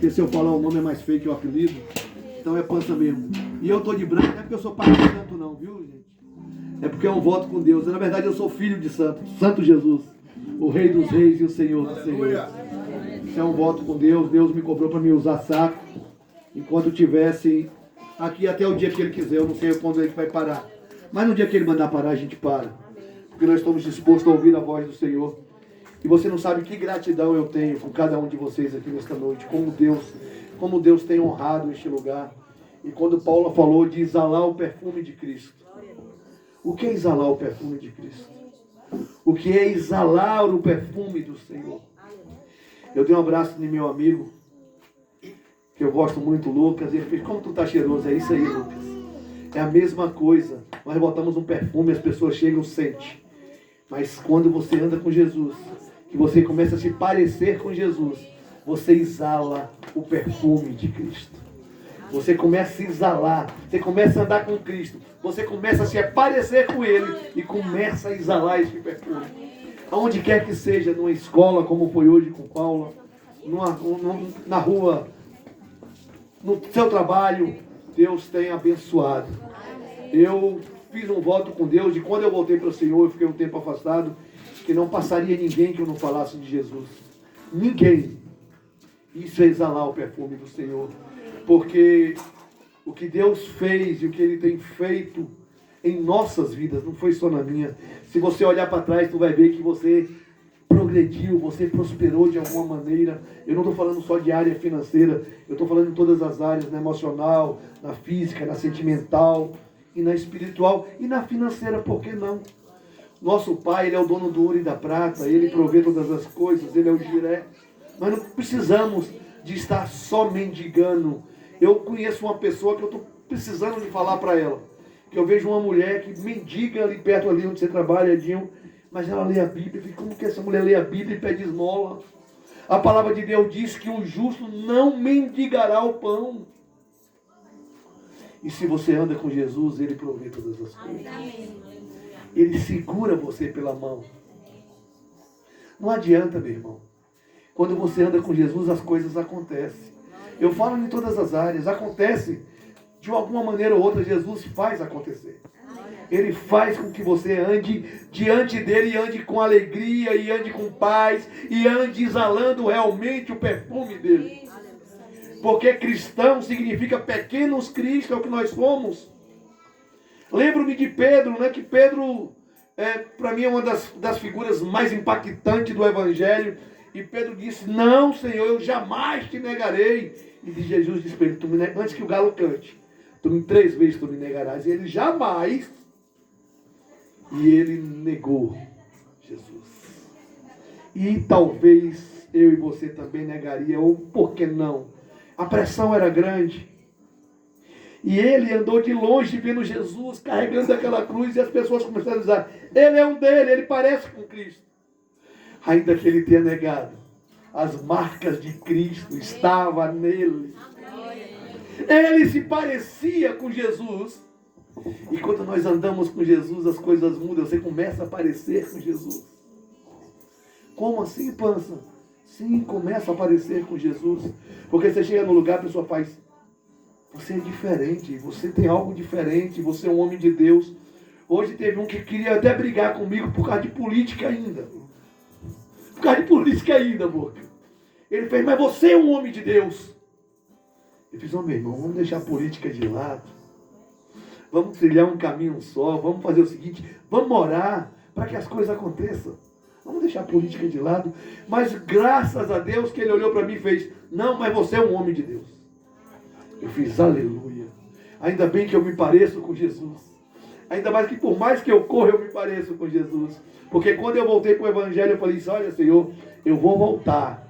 Porque se eu falar o nome é mais feio que o apelido. Então é pança mesmo. E eu tô de branco, não é porque eu sou pai de santo não, viu, gente? É porque é um voto com Deus. Na verdade eu sou filho de santo. Santo Jesus. O Rei dos Reis e o Senhor dos Senhores. Isso é um voto com Deus. Deus me cobrou para me usar saco. Enquanto eu tivesse aqui até o dia que Ele quiser. Eu não sei quando Ele vai parar. Mas no dia que Ele mandar parar, a gente para. Porque nós estamos dispostos a ouvir a voz do Senhor. E você não sabe que gratidão eu tenho com cada um de vocês aqui nesta noite. Como Deus tem honrado este lugar. E quando Paulo falou de exalar o perfume de Cristo. O que é exalar o perfume de Cristo? O que é exalar o perfume do Senhor? Eu dei um abraço no meu amigo, que eu gosto muito, Lucas, e ele fez, como tu tá cheiroso? É isso aí, Lucas. É a mesma coisa. Nós botamos um perfume, as pessoas chegam e sentem. Mas quando você anda com Jesus, que você começa a se parecer com Jesus, você exala o perfume de Cristo. Você começa a se exalar, você começa a andar com Cristo, você começa a se parecer com Ele e começa a exalar esse perfume. Aonde quer que seja, numa escola, como foi hoje com Paula, na rua, no seu trabalho, Deus tem abençoado. Eu fiz um voto com Deus de quando eu voltei para o Senhor, eu fiquei um tempo afastado, que não passaria ninguém que eu não falasse de Jesus. Ninguém. Isso é exalar o perfume do Senhor. Porque o que Deus fez e o que Ele tem feito em nossas vidas, não foi só na minha. Se você olhar para trás, tu vai ver que você progrediu, você prosperou de alguma maneira. Eu não estou falando só de área financeira, eu estou falando em todas as áreas, na emocional, na física, na sentimental, e na espiritual, e na financeira, por que não? Nosso Pai, Ele é o dono do ouro e da prata, Ele provê todas as coisas, Ele é o Jiré. Nós não precisamos de estar só mendigando. Eu conheço uma pessoa que eu estou precisando de falar para ela. Que eu vejo uma mulher que mendiga ali perto ali onde você trabalha, Edinho, mas ela lê a Bíblia. E como que essa mulher lê a Bíblia e pede esmola? A palavra de Deus diz que o justo não mendigará o pão. E se você anda com Jesus, Ele provê todas as coisas. Ele segura você pela mão. Não adianta, meu irmão. Quando você anda com Jesus, as coisas acontecem. Eu falo em todas as áreas. Acontece de alguma maneira ou outra. Jesus faz acontecer. Ele faz com que você ande diante dele e ande com alegria, e ande com paz, e ande exalando realmente o perfume dele. Porque cristão significa pequenos cristos, é o que nós somos. Lembro-me de Pedro, né? Que Pedro, para mim, é uma das figuras mais impactantes do Evangelho. E Pedro disse, não, Senhor, eu jamais te negarei. E Jesus disse para ele, antes que o galo cante, 3 vezes tu me negarás. E ele jamais. E ele negou Jesus. E talvez eu e você também negaria, ou por que não? A pressão era grande. E ele andou de longe vendo Jesus carregando aquela cruz, e as pessoas começaram a dizer, ele é um dele, ele parece com Cristo. Ainda que ele tenha negado, as marcas de Cristo estavam nele. Ele se parecia com Jesus. E quando nós andamos com Jesus, as coisas mudam. Você começa a parecer com Jesus. Como assim, pança? Sim, começa a parecer com Jesus. Porque você chega no lugar, a pessoa faz, você é diferente, você tem algo diferente, você é um homem de Deus. Hoje teve um que queria até brigar comigo por causa de política ainda. Por causa de política ainda, boca. Ele fez, mas você é um homem de Deus. Eu fiz, meu irmão, vamos deixar a política de lado. Vamos trilhar um caminho só. Vamos fazer o seguinte, vamos orar para que as coisas aconteçam. Vamos deixar a política de lado. Mas graças a Deus que ele olhou para mim e fez, não, mas você é um homem de Deus. Eu fiz, aleluia. Ainda bem que eu me pareço com Jesus. Ainda mais que por mais que eu corra, eu me pareço com Jesus. Porque quando eu voltei para o Evangelho, eu falei assim, olha, Senhor, eu vou voltar.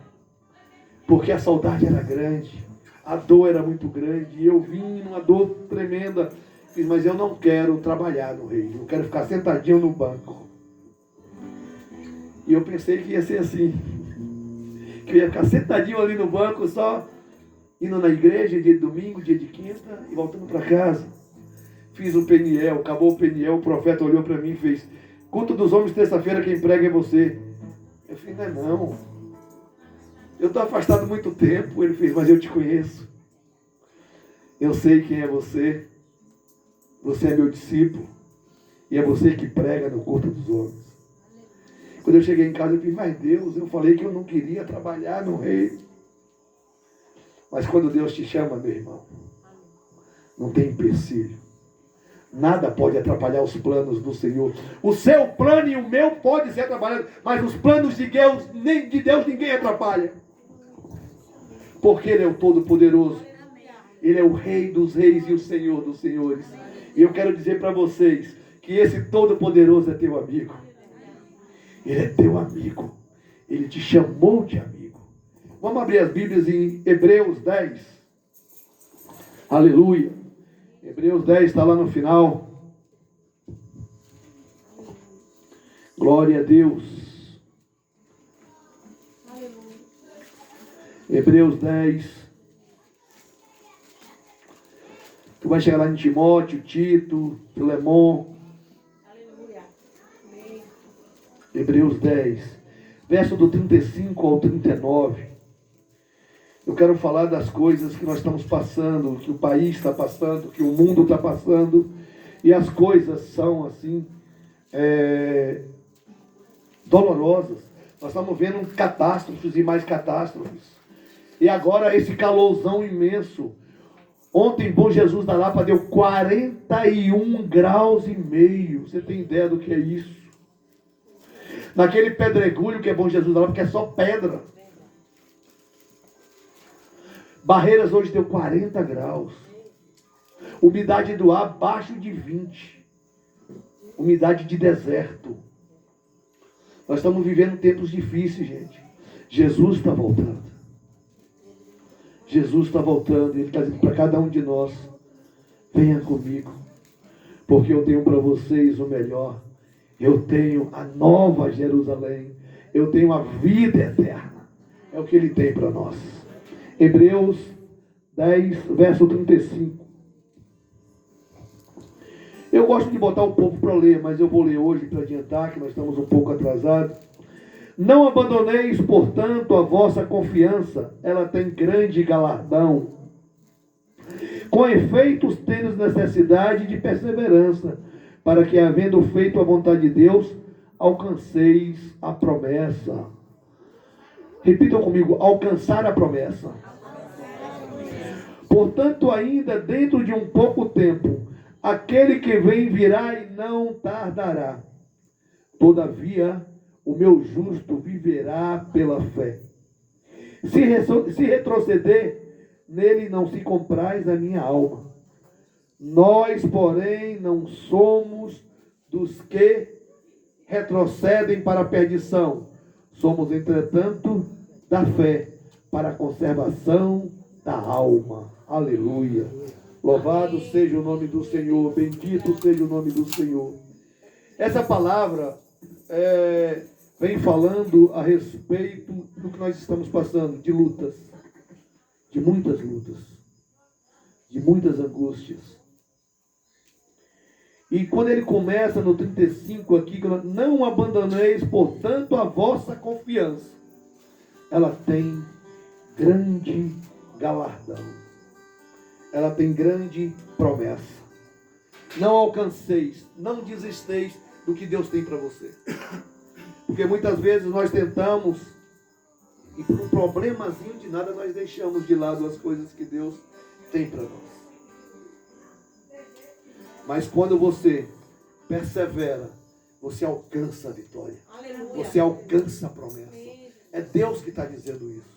Porque a saudade era grande. A dor era muito grande. E eu vim numa dor tremenda. Fiz, mas eu não quero trabalhar no reino. Eu quero ficar sentadinho no banco. E eu pensei que ia ser assim. Que eu ia ficar sentadinho ali no banco, só indo na igreja, dia de domingo, dia de quinta, e voltando para casa. Fiz o Peniel, acabou o Peniel, o profeta olhou para mim e fez, culto dos homens, terça-feira, quem prega é você. Eu falei, não é não. Eu estou afastado há muito tempo. Ele fez, mas eu te conheço. Eu sei quem é você. Você é meu discípulo. E é você que prega no corpo dos homens. Quando eu cheguei em casa, eu fiz, mas Deus, eu falei que eu não queria trabalhar no reino. Mas quando Deus te chama, meu irmão, não tem empecilho. Nada pode atrapalhar os planos do Senhor. O seu plano e o meu pode ser atrapalhado, mas os planos de Deus, nem de Deus ninguém atrapalha. Porque Ele é o Todo-Poderoso. Ele é o Rei dos Reis e o Senhor dos Senhores. E eu quero dizer para vocês que esse Todo-Poderoso é teu amigo. Ele é teu amigo. Ele te chamou de amigo. Vamos abrir as Bíblias em Hebreus 10. Aleluia. Hebreus 10 está lá no final. Glória a Deus. Aleluia. Hebreus 10. Tu vai chegar lá em Timóteo, Tito, Filemon. Aleluia. Amém. Hebreus 10, verso do 35 ao 39. Eu quero falar das coisas que nós estamos passando, que o país está passando, que o mundo está passando. E as coisas são assim, dolorosas. Nós estamos vendo catástrofes e mais catástrofes. E agora esse calorzão imenso. Ontem, Bom Jesus da Lapa deu 41 graus e meio. Você tem ideia do que é isso? Naquele pedregulho que é Bom Jesus da Lapa, que é só pedra. Barreiras hoje deu 40 graus. Umidade do ar abaixo de 20. Umidade de deserto. Nós estamos vivendo tempos difíceis, gente. Jesus está voltando. Jesus está voltando. Ele está dizendo para cada um de nós: venha comigo, porque eu tenho para vocês o melhor. Eu tenho a nova Jerusalém. Eu tenho a vida eterna. É o que Ele tem para nós. Hebreus 10, verso 35. Eu gosto de botar o povo para ler, mas eu vou ler hoje para adiantar, que nós estamos um pouco atrasados. Não abandoneis, portanto, a vossa confiança. Ela tem grande galardão. Com efeito, tendes necessidade de perseverança, para que, havendo feito a vontade de Deus, alcanceis a promessa. Repitam comigo: alcançar a promessa. Portanto, ainda dentro de um pouco tempo, aquele que vem virá e não tardará. Todavia, o meu justo viverá pela fé. Se retroceder, nele não se compraz a minha alma. Nós, porém, não somos dos que retrocedem para a perdição. Somos, entretanto, da fé para a conservação da alma. Aleluia. Louvado seja o nome do Senhor. Bendito seja o nome do Senhor. Essa palavra vem falando a respeito do que nós estamos passando, de lutas, de muitas lutas, de muitas angústias. E quando ele começa no 35 aqui, não abandoneis, portanto, a vossa confiança. Ela tem grande galardão. Ela tem grande promessa. Não alcanceis, não desisteis do que Deus tem para você. Porque muitas vezes nós tentamos, e por um problemazinho de nada, nós deixamos de lado as coisas que Deus tem para nós. Mas quando você persevera, você alcança a vitória. Aleluia. Você alcança a promessa. É Deus que está dizendo isso.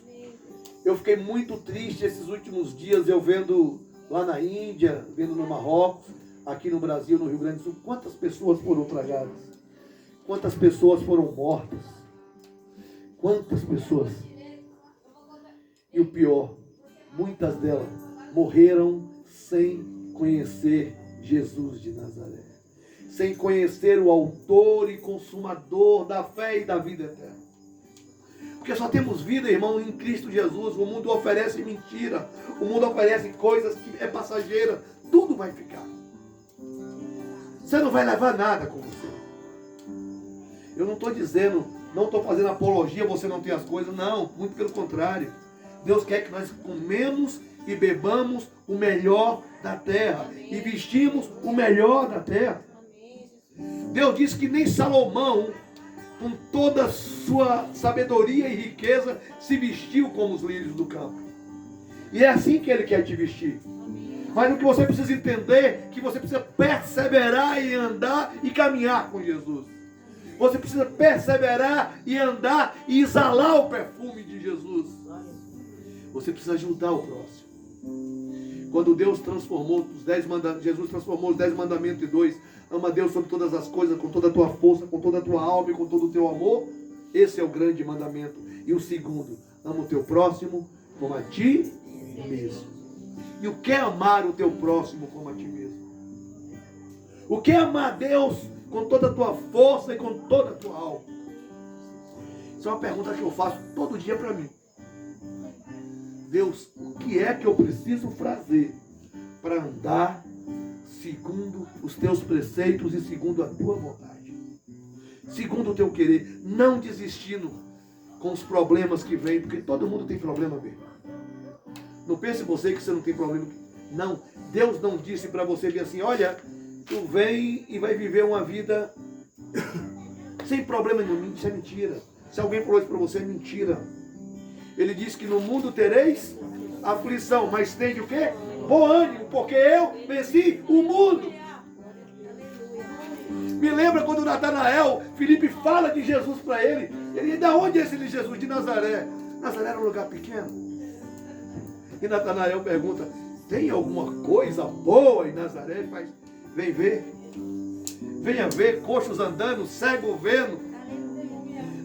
Eu fiquei muito triste esses últimos dias, eu vendo lá na Índia, vendo no Marrocos, aqui no Brasil, no Rio Grande do Sul, quantas pessoas foram tragadas, quantas pessoas foram mortas, quantas pessoas. E o pior, muitas delas morreram sem conhecer Jesus de Nazaré, sem conhecer o autor e consumador da fé e da vida eterna. Porque só temos vida, irmão, em Cristo Jesus. O mundo oferece mentira, o mundo oferece coisas que é passageira, tudo vai ficar. Você não vai levar nada com você. Eu não estou dizendo Não estou fazendo apologia, você não tem as coisas. Não, muito pelo contrário. Deus quer que nós comemos e bebamos o melhor da terra. E vestimos o melhor da terra. Deus disse que nem Salomão, com toda a sua sabedoria e riqueza, se vestiu como os lírios do campo. E é assim que Ele quer te vestir. Mas o que você precisa entender é que você precisa perseverar e andar e caminhar com Jesus. Você precisa perseverar e andar e exalar o perfume de Jesus. Você precisa ajudar o próximo. Quando Deus transformou os 10 mandamentos, Jesus transformou os 10 mandamentos em 2. Ama a Deus sobre todas as coisas, com toda a tua força, com toda a tua alma e com todo o teu amor. Esse é o grande mandamento. E o segundo, ama o teu próximo como a ti mesmo. E o que é amar o teu próximo como a ti mesmo? O que é amar a Deus com toda a tua força e com toda a tua alma? Isso é uma pergunta que eu faço todo dia para mim. Deus, o que é que eu preciso fazer para andar segundo os teus preceitos e segundo a tua vontade? Segundo o teu querer, não desistindo com os problemas que vêm, porque todo mundo tem problema mesmo. Não pense você que você não tem problema. Não, Deus não disse para você vir assim, olha, tu vem e vai viver uma vida sem problema nenhum. Isso é mentira. Se alguém falou isso para você, é mentira. Ele disse que no mundo tereis aflição, mas tem o quê? Bom ânimo, porque eu venci o mundo. Me lembra quando Natanael, Filipe fala de Jesus para ele. Ele, de onde é esse Jesus? De Nazaré. Nazaré era um lugar pequeno. E Natanael pergunta, tem alguma coisa boa em Nazaré? Ele faz, vem ver. Venha ver, coxos andando, cego vendo.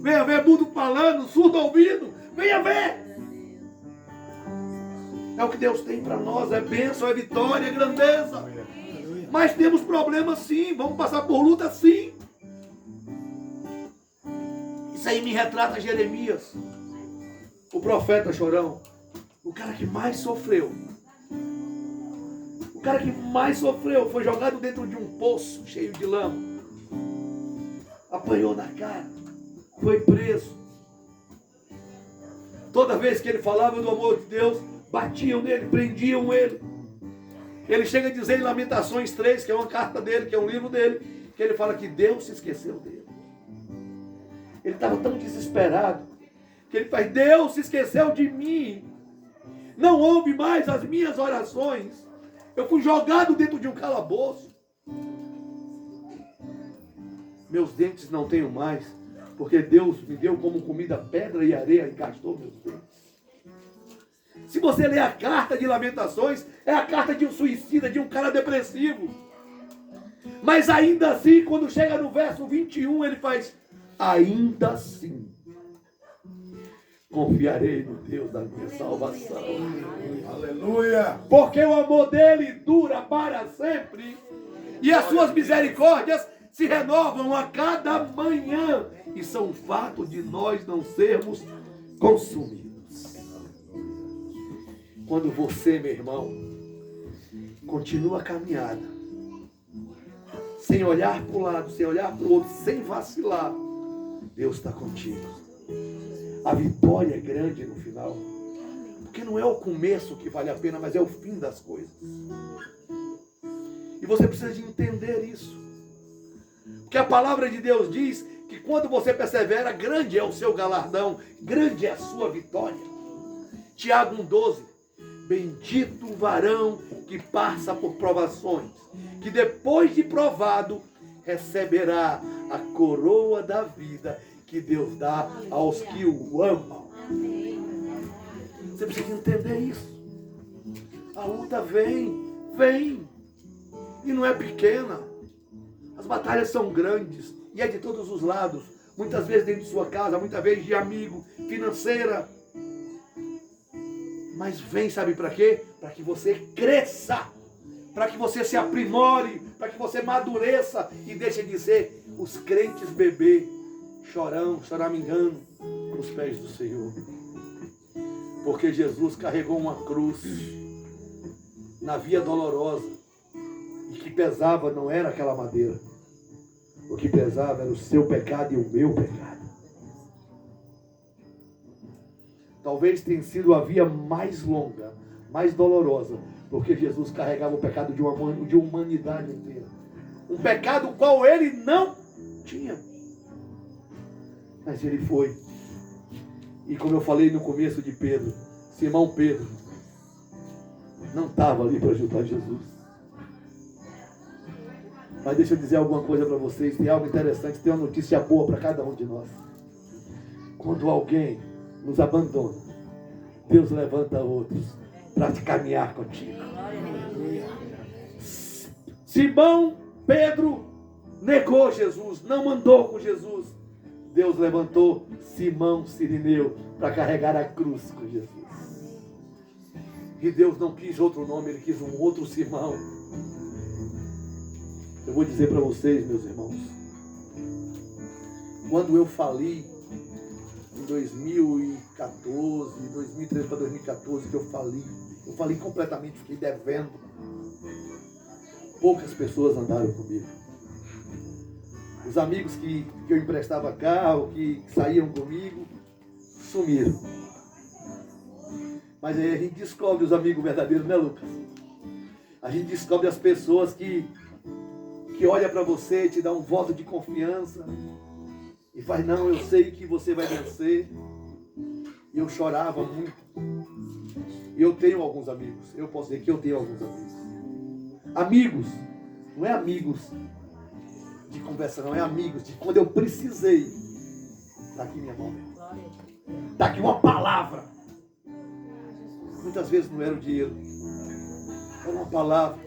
Venha ver, mudo falando, surdo ouvindo. Venha ver. É o que Deus tem para nós, é bênção, é vitória, é grandeza. Mas temos problemas sim, vamos passar por luta sim. Isso aí me retrata Jeremias, o profeta chorão. O cara que mais sofreu. O cara que mais sofreu foi jogado dentro de um poço cheio de lama. Apanhou na cara. Foi preso. Toda vez que ele falava do amor de Deus, batiam nele, prendiam ele. Ele chega a dizer em Lamentações 3, que é uma carta dele, que é um livro dele, que ele fala que Deus se esqueceu dele. Ele estava tão desesperado, que ele faz, Deus se esqueceu de mim. Não ouve mais as minhas orações. Eu fui jogado dentro de um calabouço. Meus dentes não tenho mais, porque Deus me deu como comida pedra e areia e gastou meus dentes. Se você ler a carta de Lamentações, é a carta de um suicida, de um cara depressivo. Mas ainda assim, quando chega no verso 21, ele faz, ainda assim, confiarei no Deus da minha salvação. Aleluia! Porque o amor dele dura para sempre. E as suas misericórdias se renovam a cada manhã. Isso é um fato de nós não sermos consumidos. Quando você, meu irmão, continua a caminhada, sem olhar para o lado, sem olhar para o outro, sem vacilar, Deus está contigo. A vitória é grande no final. Porque não é o começo que vale a pena, mas é o fim das coisas. E você precisa de entender isso. Porque a palavra de Deus diz que quando você persevera, grande é o seu galardão, grande é a sua vitória. Tiago 1,12. Bendito o varão que passa por provações, que depois de provado, receberá a coroa da vida que Deus dá aos que o amam. Você precisa entender isso. A luta vem. E não é pequena. As batalhas são grandes. E é de todos os lados. Muitas vezes dentro de sua casa, muitas vezes de amigo, financeira. Mas vem, sabe para quê? Para que você cresça. Para que você se aprimore. Para que você madureça. E deixe de ser os crentes bebê. Choramingando nos pés do Senhor. Porque Jesus carregou uma cruz na via dolorosa. E que pesava não era aquela madeira. O que pesava era o seu pecado e o meu pecado. talvez tenha sido a via mais longa, mais dolorosa, porque Jesus carregava o pecado de uma humanidade inteira. Um pecado o qual ele não tinha. Mas ele foi. E como eu falei no começo de Pedro, Simão Pedro não estava ali para ajudar Jesus. Mas deixa eu dizer alguma coisa para vocês. Tem algo interessante, tem uma notícia boa para cada um de nós. Quando alguém nos abandona, Deus levanta outros para te caminhar contigo. Simão Pedro negou Jesus, não andou com Jesus. Deus levantou Simão Cirineu para carregar a cruz com Jesus. E Deus não quis outro nome, Ele quis um outro Simão. Eu vou dizer para vocês, meus irmãos, quando eu fali em 2014, 2013 para 2014, que eu falei completamente, fiquei devendo. Poucas pessoas andaram comigo. Os amigos que eu emprestava carro, que saíam comigo, sumiram. Mas aí a gente descobre os amigos verdadeiros, né, Lucas? A gente descobre as pessoas que olham para você, te dão um voto de confiança e faz, não, eu sei que você vai vencer. E eu chorava muito. E eu tenho alguns amigos. Eu posso dizer que eu tenho alguns amigos. Amigos, não é amigos de conversa, não, é amigos de quando eu precisei. Está aqui minha mão. Está aqui uma palavra. Muitas vezes não era o dinheiro, era uma palavra.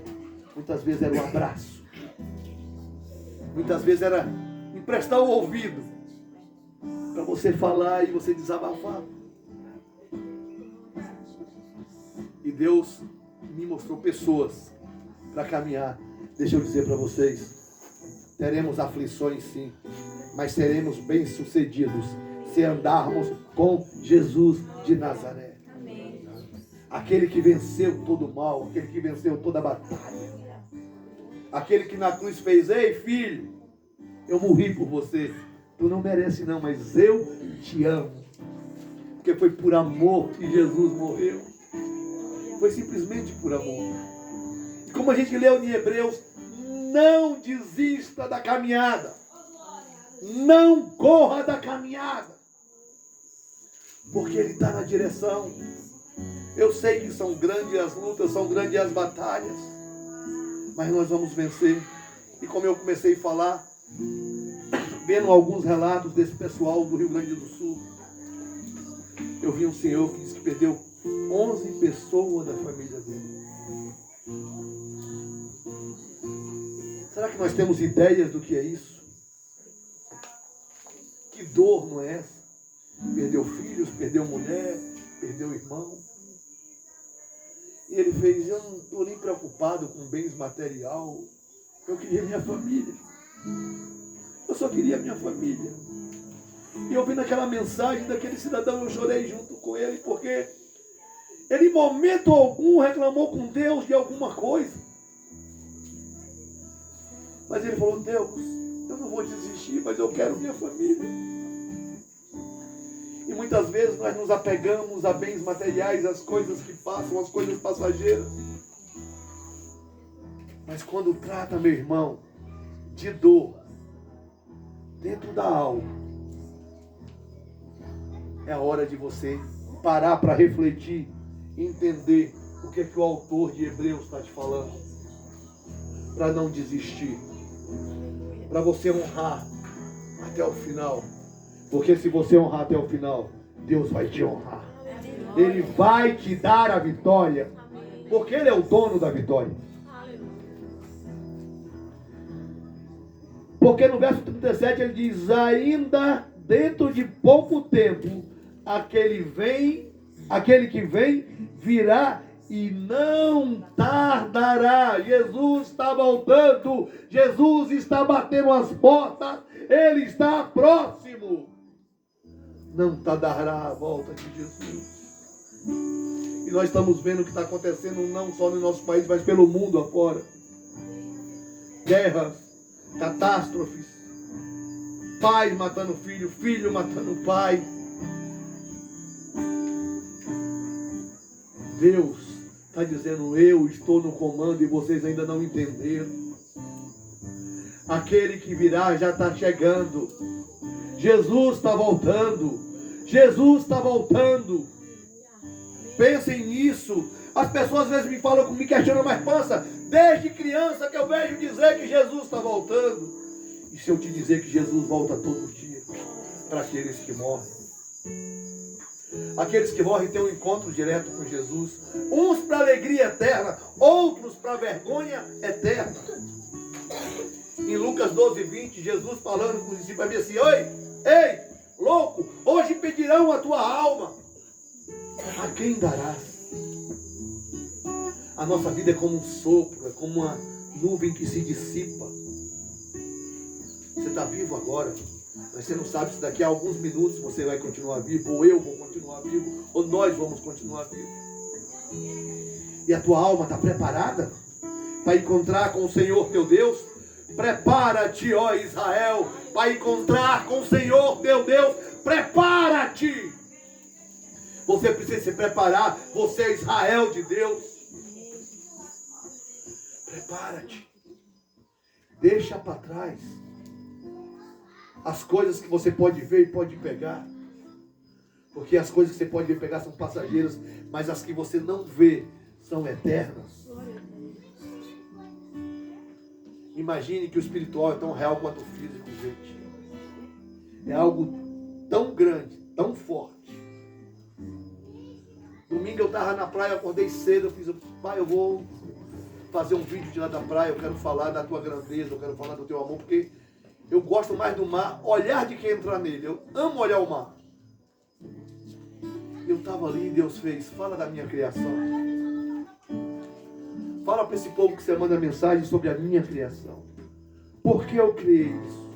Muitas vezes era um abraço. Muitas vezes era emprestar o ouvido para você falar e você desabafar. E Deus me mostrou pessoas para caminhar. Deixa eu dizer para vocês, teremos aflições sim, mas seremos bem-sucedidos se andarmos com Jesus de Nazaré. Amém. Aquele que venceu todo o mal, aquele que venceu toda a batalha. Aquele que na cruz fez, ei filho, eu morri por você. Tu não merece não, mas eu te amo. Porque foi por amor que Jesus morreu. Foi simplesmente por amor. E como a gente leu em Hebreus, não desista da caminhada. Não corra da caminhada. Porque Ele está na direção. Eu sei que são grandes as lutas, são grandes as batalhas. Mas nós vamos vencer. E como eu comecei a falar, vendo alguns relatos desse pessoal do Rio Grande do Sul, eu vi um senhor que disse que perdeu 11 pessoas da família dele. Será que nós temos ideias do que é isso? Que dor não é essa? Perdeu filhos, perdeu mulher, perdeu irmão. E ele fez, eu não estou nem preocupado com bens material. Eu queria minha família. Eu só queria minha família. E eu vi naquela mensagem daquele cidadão, eu chorei junto com ele, porque ele em momento algum reclamou com Deus de alguma coisa. Mas ele falou, Deus, eu não vou desistir, mas eu quero minha família. E muitas vezes nós nos apegamos a bens materiais, às coisas que passam, às coisas passageiras. Mas quando trata, meu irmão, de dor dentro da alma, é a hora de você parar para refletir, entender o que é que o autor de Hebreus está te falando, para não desistir, para você honrar até o final, porque se você honrar até o final, Deus vai te honrar, Ele vai te dar a vitória, porque Ele é o dono da vitória. Porque no verso 37 ele diz, ainda dentro de pouco tempo, aquele que vem, virá e não tardará. Jesus está voltando, Jesus está batendo as portas, Ele está próximo. Não tardará a volta de Jesus. E nós estamos vendo o que está acontecendo não só no nosso país, mas pelo mundo afora. Guerras, catástrofes, pais matando filho, filho matando pai. Deus está dizendo, eu estou no comando e vocês ainda não entenderam. Aquele que virá já está chegando. Jesus está voltando. Jesus está voltando. Pensem nisso. As pessoas às vezes me falam, me questionam, mas Pansa, desde criança que eu vejo dizer que Jesus está voltando. E se eu te dizer que Jesus volta todos os dias para aqueles que morrem? Aqueles que morrem têm um encontro direto com Jesus. Uns para alegria eterna, outros para vergonha eterna. Em Lucas 12:20, Jesus falando com os discípulos assim, ei, louco, hoje pedirão a tua alma. A quem darás? A nossa vida é como um sopro, é como uma nuvem que se dissipa. Você está vivo agora, mas você não sabe se daqui a alguns minutos você vai continuar vivo, ou eu vou continuar vivo, ou nós vamos continuar vivos. E a tua alma está preparada para encontrar com o Senhor teu Deus? Prepara-te, ó Israel, para encontrar com o Senhor teu Deus. Prepara-te. Você precisa se preparar. Você é Israel de Deus. Prepara-te. Deixa para trás as coisas que você pode ver e pode pegar. Porque as coisas que você pode ver e pegar são passageiras, mas as que você não vê são eternas. Imagine que o espiritual é tão real quanto o físico, gente. É algo tão grande, tão forte. Domingo eu estava na praia, eu acordei cedo, eu fiz, pai, eu vou fazer um vídeo de lá da praia, eu quero falar da tua grandeza, eu quero falar do teu amor, porque eu gosto mais do mar, olhar de quem entrar nele. Eu amo olhar o mar. Eu estava ali e Deus fez, fala da minha criação. Fala para esse povo que você manda mensagem sobre a minha criação. Por que eu criei isso?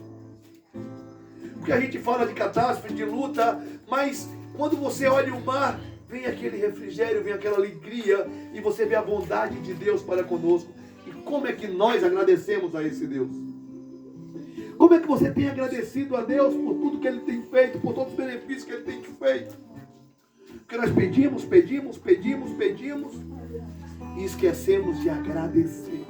Porque a gente fala de catástrofe, de luta, mas quando você olha o mar, vem aquele refrigério, vem aquela alegria, e você vê a bondade de Deus para conosco. E como é que nós agradecemos a esse Deus? Como é que você tem agradecido a Deus por tudo que Ele tem feito, por todos os benefícios que Ele tem te feito? Porque nós pedimos, e esquecemos de agradecer.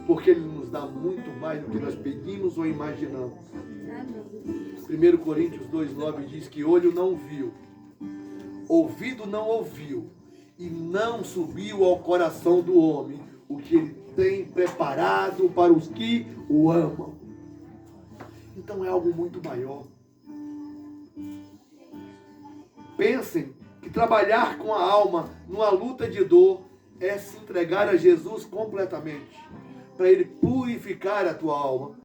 Porque Ele nos dá muito mais do que nós pedimos ou imaginamos. 1 Coríntios 2,9 diz que olho não viu, ouvido não ouviu, e não subiu ao coração do homem o que Ele tem preparado para os que o amam. Então é algo muito maior. Pensem que trabalhar com a alma numa luta de dor é se entregar a Jesus completamente, para Ele purificar a tua alma.